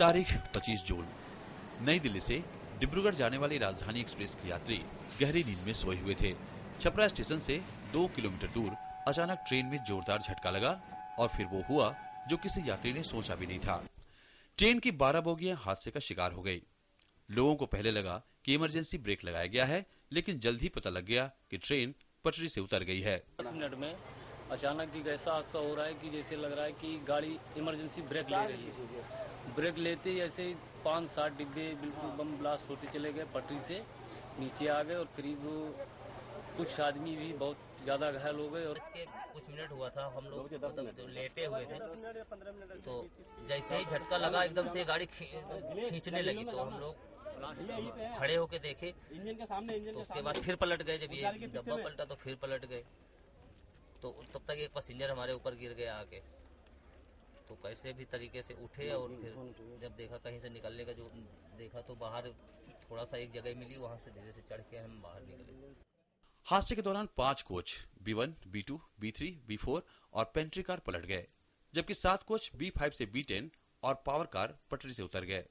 तारीख 25 जून। नई दिल्ली से डिब्रूगढ़ जाने वाली राजधानी एक्सप्रेस के यात्री गहरी नींद में सोए हुए थे। छपरा स्टेशन से 2 किलोमीटर दूर अचानक ट्रेन में जोरदार झटका लगा और फिर वो हुआ जो किसी यात्री ने सोचा भी नहीं था। ट्रेन की 12 बोगियां हादसे का शिकार हो गई। लोगों को पहले लगा कि इमरजेंसी ब्रेक लगाया गया है, लेकिन जल्द ही पता लग गया कि ट्रेन पटरी से उतर गई है। 10 मिनट में अचानक एक ऐसा हादसा हो रहा है कि जैसे लग रहा है कि गाड़ी इमरजेंसी ब्रेक ले रही है। ब्रेक लेते ही ऐसे 5-7 डिब्बे बिल्कुल बम ब्लास्ट होते चले गए, पटरी से नीचे आ गए और करीब कुछ आदमी भी बहुत ज्यादा घायल हो गए। और इसके कुछ मिनट हुआ था, हम लोग तो लेटे हुए थे, तो जैसे ही झटका लगा एकदम से गाड़ी खींचने लगी, तो हम लोग खड़े होके देखे, तो उसके बाद फिर पलट गए। जब ये डब्बा पलटा तो फिर पलट गए, तो तब तक एक पैसेंजर हमारे ऊपर गिर गया आके। तो कैसे भी तरीके से उठे और फिर जब देखा कहीं से निकलने का जो देखा तो बाहर थोड़ा सा एक जगह मिली, वहां से धीरे से चढ़ के हम बाहर निकले। हादसे के दौरान 5 coach B1, B2, B3, B4 और पेंट्री कार पलट गए, जबकि 7 कोच B5 से B10 और पावर कार पटरी से उतर गए।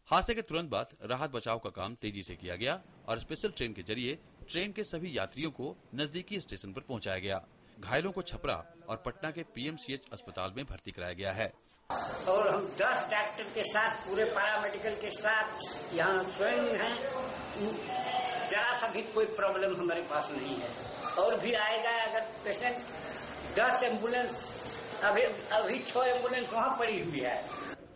हादसे के तुरंत बाद राहत बचाव का काम तेजी से किया गया और स्पेशल ट्रेन के जरिए ट्रेन के सभी यात्रियों को नजदीकी स्टेशन पर पहुंचाया गया। घायलों को छपरा और पटना के PMCH अस्पताल में भर्ती कराया गया है। और हम 10 डॉक्टर के साथ, पूरे पैरामेडिकल के साथ यहाँ स्वयं हैं। जरा सा भी कोई प्रॉब्लम हमारे पास नहीं है। और भी आएगा अगर पेशेंट। 10 एम्बुलेंस, अभी 6 एम्बुलेंस वहाँ पड़ी हुई है।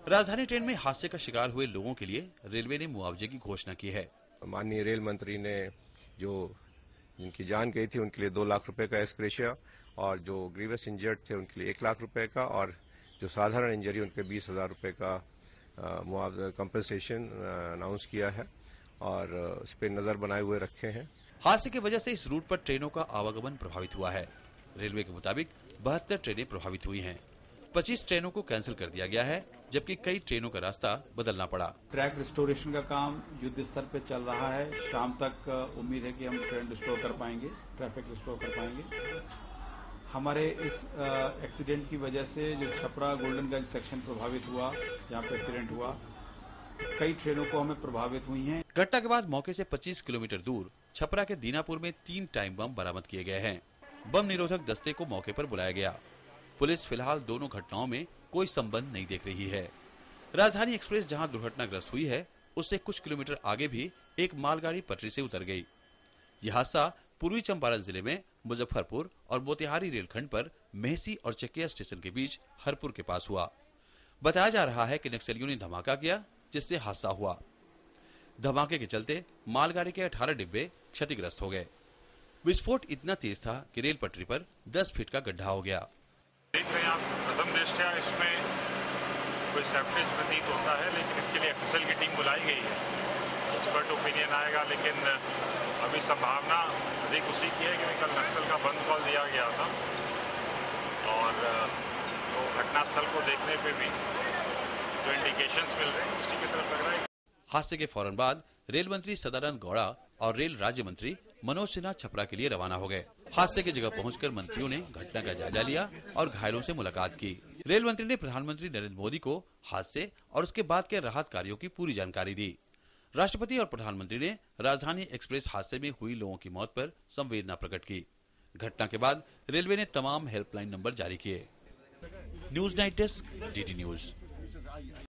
राजधानी ट्रेन में हादसे का शिकार हुए लोगों के लिए रेलवे ने मुआवजे की घोषणा की है। माननीय रेल मंत्री ने जो जिनकी जान गई थी उनके लिए 2 लाख रुपए का एक्सग्रेशिया, और जो ग्रीवियस इंजर्ड थे उनके लिए 1 लाख रुपए का, और जो साधारण इंजरी उनके 20,000 रुपए का मुआवजा कंपनसेशन अनाउंस किया है और इस पर नजर बनाए हुए रखे हैं। हादसे की वजह से इस रूट पर ट्रेनों का आवागमन प्रभावित हुआ है। रेलवे के मुताबिक 72 ट्रेनें प्रभावित हुई हैं। 25 ट्रेनों को कैंसिल कर दिया गया है, जबकि कई ट्रेनों का रास्ता बदलना पड़ा। ट्रैक रिस्टोरेशन का काम युद्ध स्तर पे चल रहा है। शाम तक उम्मीद है कि हम ट्रेन रिस्टोर कर पाएंगे, ट्रैफिक रिस्टोर कर पाएंगे। हमारे इस एक्सीडेंट की वजह से जो छपरा गोल्डनगंज सेक्शन प्रभावित हुआ, जहाँ पे एक्सीडेंट हुआ, कई ट्रेनों को हमें प्रभावित हुई हैं। घटना के बाद मौके से 25 किलोमीटर दूर छपरा के दीनापुर में 3 टाइम बम बरामद किए गए हैं। बम निरोधक दस्ते को मौके पर बुलाया गया। पुलिस फिलहाल दोनों घटनाओं में कोई संबंध नहीं देख रही है। राजधानी एक्सप्रेस जहां दुर्घटनाग्रस्त हुई है, उससे कुछ किलोमीटर आगे भी एक मालगाड़ी पटरी से उतर गई। यह हादसा पूर्वी चंपारण जिले में मुजफ्फरपुर और मोतिहारी रेलखंड पर मेहसी और चकिया स्टेशन के बीच हरपुर के पास हुआ। बताया जा रहा है कि नक्सलियों ने धमाका किया, जिससे हादसा हुआ। धमाके के चलते मालगाड़ी के 18 डिब्बे क्षतिग्रस्त हो गए। विस्फोट इतना तेज था कि रेल पटरी पर 10 फीट का गड्ढा हो गया। देख रहे हैं आप, प्रथम दृष्टया इसमें कोई सैप्टेज प्रतीत होता है, लेकिन इसके लिए FSL की टीम बुलाई गई है। एक्सपर्ट ओपिनियन आएगा, लेकिन अभी संभावना अधिक उसी की है कि कल नक्सल का बंद कॉल दिया गया था और तो घटनास्थल को देखने पे भी जो इंडिकेशंस मिल रहे हैं उसी की तरफ लग रहा है। हादसे के फौरन बाद रेल मंत्री सदानंद गौड़ा और रेल राज्य मंत्री मनोज सिन्हा छपरा के लिए रवाना हो गए। हादसे की जगह पहुंचकर मंत्रियों ने घटना का जायजा लिया और घायलों से मुलाकात की। रेल मंत्री ने प्रधानमंत्री नरेंद्र मोदी को हादसे और उसके बाद के राहत कार्यों की पूरी जानकारी दी। राष्ट्रपति और प्रधानमंत्री ने राजधानी एक्सप्रेस हादसे में हुई लोगों की मौत पर संवेदना प्रकट की। घटना के बाद रेलवे ने तमाम हेल्पलाइन नंबर जारी किए। News night desk, DD news.